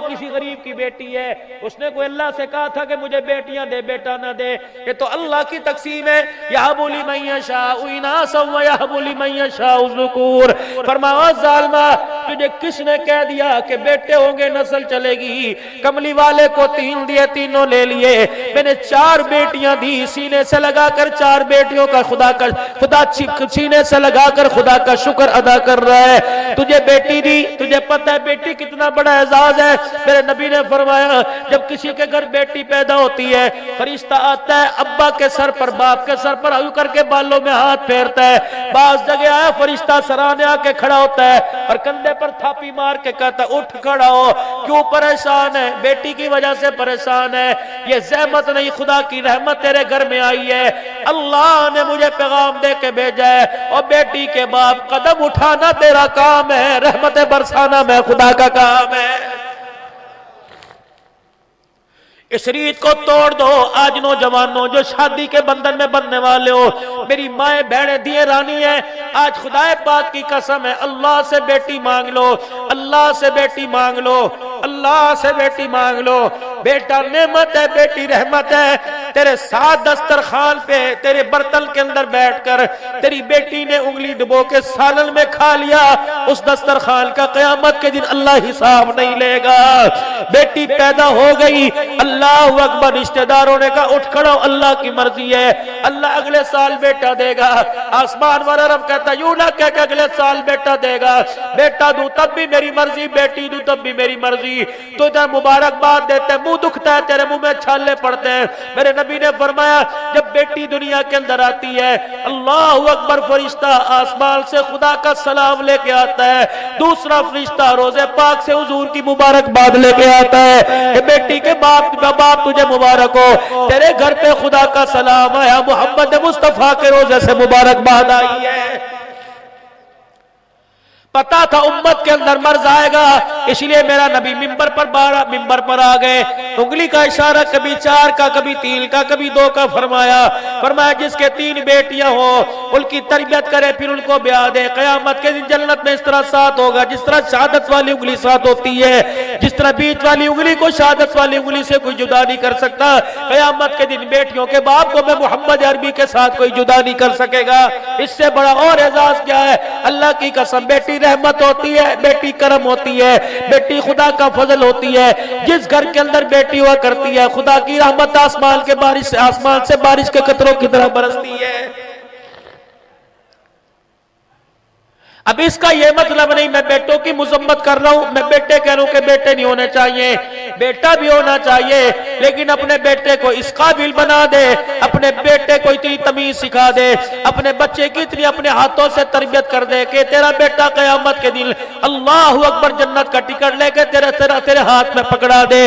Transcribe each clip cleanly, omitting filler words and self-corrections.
کسی غریب کی بیٹی ہے، اس نے کوئی اللہ سے کہا تھا کہ مجھے بیٹیاں دے بیٹا نہ دے، یہ تو اللہ کی تقسیم ہے، یہب لمن یشاء اناثا ویہب لمن یشاء الذکور۔ فرمایا ظالمہ تجھے کس نے کہہ دیا کہ بیٹے ہوں گے نسل چلے گی؟ کملی والے کو 3 دیے، تینوں لے لیے، میں نے 4 بیٹیاں دی، سینے سے لگا کر 4 بیٹیوں کا خدا سینے سے لگا کر خدا کا شکر ادا کر رہا ہے۔ تجھے بیٹی دی، تجھے پتہ ہے بیٹی کتنا بڑا اعزاز ہے؟ میرے نبی نے فرمایا جب کسی کے گھر بیٹی پیدا ہوتی ہے فرشتہ آتا ہے ابا کے سر پر، باپ کے سر پر یوں کر کے بالوں میں ہاتھ پھیرتا ہے، بعض جگہ آیا فرشتہ سرانے آ کے کھڑا ہوتا ہے اور کندھے پر تھاپی مار کے کہتا ہے اٹھ کھڑا ہو، کیوں پریشان ہے؟ بیٹی کی وجہ سے پریشان ہے، یہ زحمت نہیں خدا کی رحمت تیرے گھر میں آئی ہے، اللہ نے مجھے پیغام دے کے بھیجا ہے، اور بیٹی کے باپ قدم اٹھانا تیرا کام ہے، رحمت برسانا میں خدا کا کام ہے۔ اس ریت کو توڑ دو آج نوجوانوں جو شادی کے بندھن میں بندھنے والے ہو، میری مائیں بہنیں دیے رانی ہیں، آج خدا پاک کی قسم ہے اللہ سے بیٹی مانگ لو، اللہ سے بیٹی مانگ لو، اللہ سے بیٹی مانگ لو۔ بیٹا نعمت ہے، بیٹی رحمت ہے، تیرے ساتھ دسترخوان پہ تیرے برتن کے اندر بیٹھ کر تیری بیٹی نے انگلی ڈبو کے سالن میں کھا لیا، اس دسترخوان کا قیامت کے دن اللہ حساب نہیں لے گا۔ بیٹی پیدا ہو گئی، اللہ اکبر، رشتہ داروں نے کہا اٹھ کھڑو، اللہ کی مرضی ہے، اللہ اگلے سال بیٹا دے گا۔ آسمان والا رب کہتا یوں نہ کہہ کہ اگلے سال بیٹا دے گا، بیٹا دوں تب بھی میری مرضی، بیٹی دوں تب بھی میری مرضی۔ تو ادھر مبارکباد دیتے ہیں، منہ دکھتا ہے، تیرے منہ میں چھالے پڑتے ہیں۔ میرے نبی نے فرمایا جب بیٹی دنیا کے اندر آتی ہے اللہ اکبر، فرشتہ آسمان سے خدا کا سلام لے کے آتا ہے، دوسرا فرشتہ روزے پاک سے حضور کی مبارکباد لے کے آتا ہے کہ بیٹی کے باپ تجھے مبارک ہو، تیرے گھر پہ خدا کا سلام آیا، محمد مصطفیٰ کے روزے سے مبارکباد آئی ہے۔ پتا تھا امت کے اندر مرض آئے گا، اس لیے میرا نبی ممبر پر آ گئے، انگلی کا اشارہ کبھی 4 کا، کبھی 3 کا، کبھی 2 کا فرمایا جس کے 3 بیٹیاں ہوں ان کی تربیت کرے پھر ان کو بیاہ دے، قیامت کے دن جنت میں اس طرح ساتھ ہوگا جس طرح شہادت والی انگلی ساتھ ہوتی ہے، جس طرح بیچ والی انگلی کو شہادت والی انگلی سے کوئی جدا نہیں کر سکتا، قیامت کے دن بیٹیوں کے باپ کو میں محمد عربی کے ساتھ کوئی جدا نہیں کر سکے گا۔ اس سے بڑا اور اعزاز کیا ہے؟ اللہ کی قسم بیٹی رحمت ہوتی ہے، بیٹی کرم ہوتی ہے، بیٹی خدا کا فضل ہوتی ہے۔ جس گھر کے اندر بیٹی ہوا کرتی ہے خدا کی رحمت آسمان سے بارش کے قطروں کی طرح برستی ہے۔ اب اس کا یہ مطلب نہیں میں بیٹوں کی مذمت کر رہا ہوں، میں بیٹے کہہ رہا ہوں کہ بیٹے نہیں ہونے چاہیے، بیٹا بھی ہونا چاہیے، لیکن اپنے بیٹے کو اس قابل بنا دے، اپنے بیٹے کو اتنی تمیز سکھا دے، اپنے بچے کی اتنی اپنے ہاتھوں سے تربیت کر دے کہ تیرا بیٹا قیامت کے دن اللہ اکبر جنت کا ٹکٹ لے کے تیرے ہاتھ میں پکڑا دے۔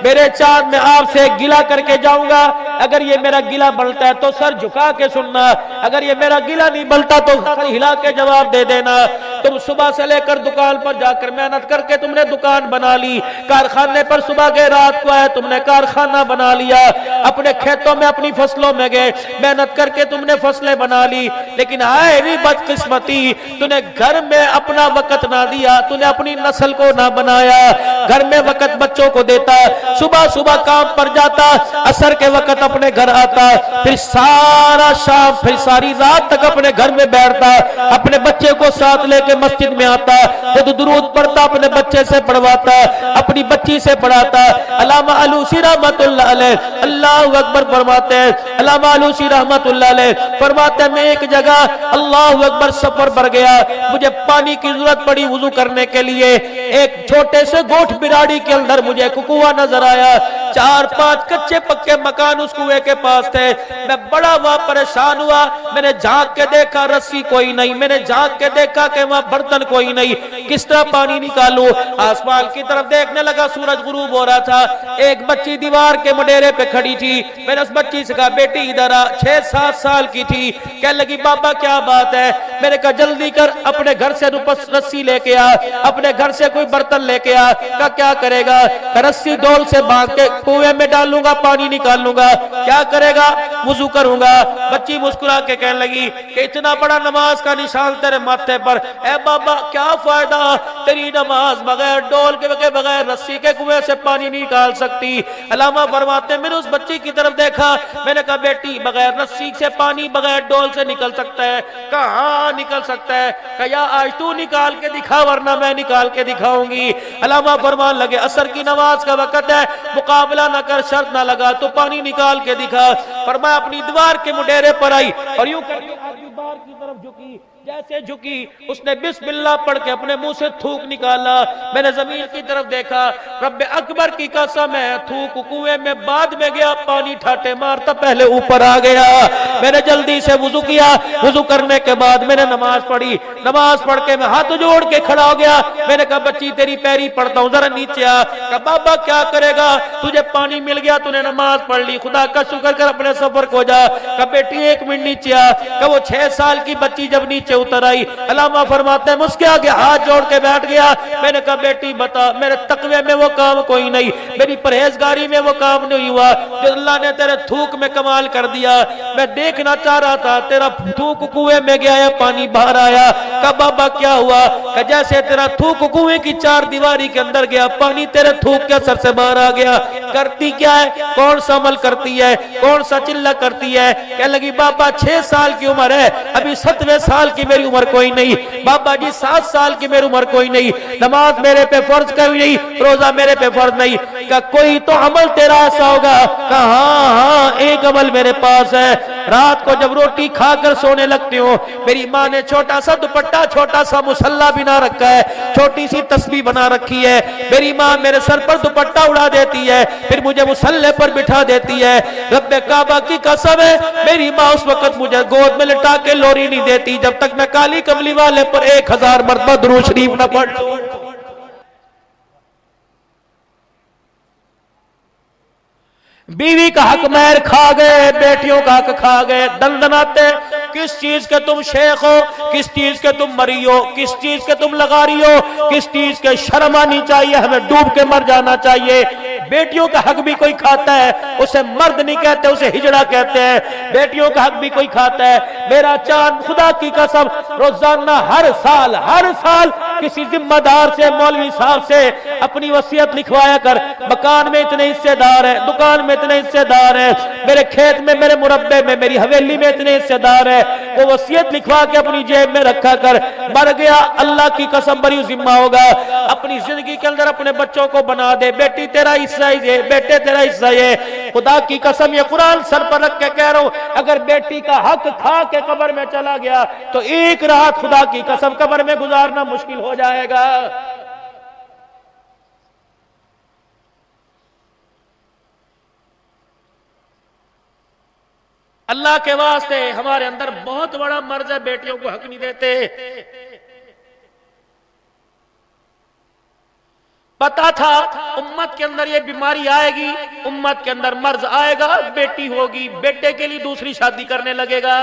میرے چاند میں آپ سے گلہ کر کے جاؤں گا، اگر یہ میرا گلہ بنتا ہے تو سر جھکا کے سننا، اگر یہ میرا گلہ نہیں بنتا تو سر ہلا کے جواب دے دینا۔ تم صبح سے لے کر دکان پر جا کر محنت کر کے تم نے دکان بنا لی، کارخانے پر صبح گئے رات کو آئے تم نے کارخانہ بنا لیا، اپنے کھیتوں میں اپنی فصلوں میں گئے محنت کر کے تم نے فصلیں بنا لی، لیکن آئے بھی بدقسمتی تو نے گھر میں اپنا وقت نہ دیا، تو نے اپنی نسل کو نہ بنایا، گھر میں وقت بچوں کو دیتا، صبح کام پر جاتا، عصر کے وقت اپنے گھر آتا، پھر سارا شام پھر ساری رات تک اپنے گھر میں بیٹھتا، اپنے بچے کو ساتھ لے کے مسجد میں آتا، خود درود پڑھتا، اپنے بچے سے پڑھواتا، اپنی بچی سے پڑھاتا۔ علامہ علوسی رحمت اللہ علیہ اللہ اکبر فرماتے ہیں، علامہ علوسی رحمت اللہ علیہ فرماتے ہیں میں ایک جگہ اللہ اکبر سفر پر گیا، مجھے پانی کی ضرورت پڑی وضو کرنے کے لیے، ایک چھوٹے سے گوٹھ براڑی کے اندر مجھے کنواں نظر آیا، 4-5 کچے پکے مکان اس کنویں کے پاس تھے، میں بڑا وہاں پریشان ہوا، میں نے جھانک کے دیکھا رسی کوئی نہیں، میں نے جھانک کے دیکھا کہ وہاں برتن کوئی نہیں، کس طرح پانی نکالوں؟ آسمان کی طرف دیکھنے لگا، سورج غروب ہو رہا تھا، ایک بچی دیوار کے مڈیرے پہ کھڑی تھی، میں نے اس بچی سے کہا بیٹی ادھر آ، 6-7 سال کی تھی، کہنے لگی بابا کیا بات ہے؟ میں نے کہا جلدی کر اپنے گھر سے رسی لے کے آ، اپنے گھر سے کوئی برتن لے کے آ۔ کہا کیا کرے گا؟ رسی ڈول سے باندھ کے کنویں میں ڈالوں گا، پانی نکالوں گا۔ کیا کرے گا؟ وضو کروں گا۔ بچی مسکرا کے کہنے لگی کہ اتنا بڑا نماز کا نشان تیرے ماتھے پر، اے بابا کیا فائدہ بیٹا تیری نماز بغیر ڈول کے بغیر رسی کے کنویں سے پانی نہیں نکال سکتی. علامہ فرماتے ہیں میں نے اس بچی کی طرف دیکھا, میں نے کہا بیٹی بغیر رسی سے پانی بغیر ڈول سے نکل سکتا ہے؟ کہاں نکل سکتا ہے؟ کہ یا آج تو نکال کے دکھا ورنہ میں نکال کے دکھاؤں گی. علامہ فرمان لگے عصر کی نماز کا وقت ہے, مقابلہ نہ کر, شرط نہ لگا, تو پانی نکال کے دکھا. فرمایا اپنی دیوار کے مڈیرے پر آئی اور یوں کر کے دیوار کی طرف جھکی. جیسے جھکی اس نے بسم اللہ پڑھ کے اپنے منہ سے تھوک نکالا. میں نے زمین کی طرف دیکھا, رب اکبر کی قسم ہے تھوک کنویں میں بعد میں گیا, پانی ٹھاٹے مارتا پہلے اوپر آ گیا. میں نے جلدی سے وضو کیا, وضو کرنے کے بعد میں نے نماز پڑھی. نماز پڑھ کے میں ہاتھ جوڑ کے کھڑا ہو گیا. میں نے کہا بچی تیری پیری پڑتا ہوں, ذرا نیچے آ. کہا بابا کیا کرے گا, تجھے پانی مل گیا, تو نے نماز پڑھ لی, خدا کا شکر کر اپنے سفر کو جا. کہا بیٹی ایک منٹ نیچے آ. کہ وہ 6 سال کی بچی جب نیچے اتر آئی, علامہ فرماتے ہیں مسکرا کے ہاتھ جوڑ کے بیٹھ گیا. میں نے کہا بیٹی بتا, میرے تقوی میں وہ کام کوئی نہیں, میری پرہیزگاری میں وہ کام نہیں ہوا جو اللہ نے تیرے تھوک میں کمال کر دیا. میں دیکھنا چاہ رہا تھا تیرا تھوک کنویں میں گیا یا پانی باہر آیا. کہا بابا کیا ہوا؟ کہ جیسے تیرا تھوک کنویں کی 4 دیواری کے اندر گیا, پانی تیرے تھوک کے اثر سے باہر آ گیا. کرتی کیا ہے, کون سا عمل کرتی ہے, کون سا چلہ کرتی ہے؟ کہنے لگی بابا 6 سال کی عمر ہے, ابھی 7ویں سال کی میری عمر کوئی نہیں. بابا جی 7 سال کی میری عمر کوئی نہیں, نماز میرے پہ فرض کوئی نہیں, روزہ میرے پہ فرض نہیں. کہ کوئی تو عمل تیرا ایسا ہوگا. کہ ہاں ایک عمل میرے پاس ہے. رات کو جب روٹی کھا کر سونے لگتی ہوں, میری ماں نے چھوٹا سا دوپٹہ, چھوٹا سا مصلی بنا رکھا ہے, چھوٹی سی تسبیح بنا رکھی ہے. میری ماں میرے سر پر دوپٹہ اڑا دیتی ہے, پھر مجھے مصلی پر بٹھا دیتی ہے. رب کعبہ کی قسم ہے میری ماں اس وقت مجھے گود میں لٹا کے لوری نہیں دیتی جب تک میں کالی کملی والے پر 1000 مرتبہ درود شریف نہ پڑھ لوں. بیوی کا حق مہر کھا گئے, بیٹیوں کا حق کھا گئے, دندناتے. کس چیز کے تم شیخ ہو, کس چیز کے تم مری ہو, کس چیز کے تم لغاری ہو, کس چیز کے شرم آنی چاہیے, ہمیں ڈوب کے مر جانا چاہیے. بیٹیوں کا حق بھی کوئی کھاتا ہے, اسے مرد نہیں کہتے, اسے ہجڑا کہتے ہیں. بیٹیوں کا حق بھی کوئی کھاتا ہے. میرا چاند خدا کی قسم روزانہ ہر سال کسی ذمہ دار سے, مولوی صاحب سے اپنی وصیت لکھوایا کر. مکان میں اتنے حصے دار ہیں, دکان میں اتنے حصے دار ہیں, میرے کھیت میں, میرے مربے میں, میری حویلی میں اتنے حصے دار ہیں. وہ وصیت لکھوا کے اپنی جیب میں رکھا کر. مر گیا اللہ کی قسم بری ذمہ ہوگا. اپنی زندگی کے اندر اپنے بچوں کو بنا دے, بیٹی تیرا حصہ یہ, بیٹے تیرا حصہ یہ. خدا کی قسم یہ قرآن سر پر رکھ کے کہہ رہا ہوں, اگر بیٹی کا حق کھا کے قبر میں چلا گیا تو ایک رات خدا کی قسم قبر میں گزارنا مشکل ہو جائے گا. اللہ کے واسطے ہمارے اندر بہت بڑا مرض ہے, بیٹیوں کو حق نہیں دیتے. پتا تھا امت کے اندر یہ بیماری آئے گی, امت کے اندر مرض آئے گا, بیٹی ہوگی, بیٹے کے لیے دوسری شادی کرنے لگے گا.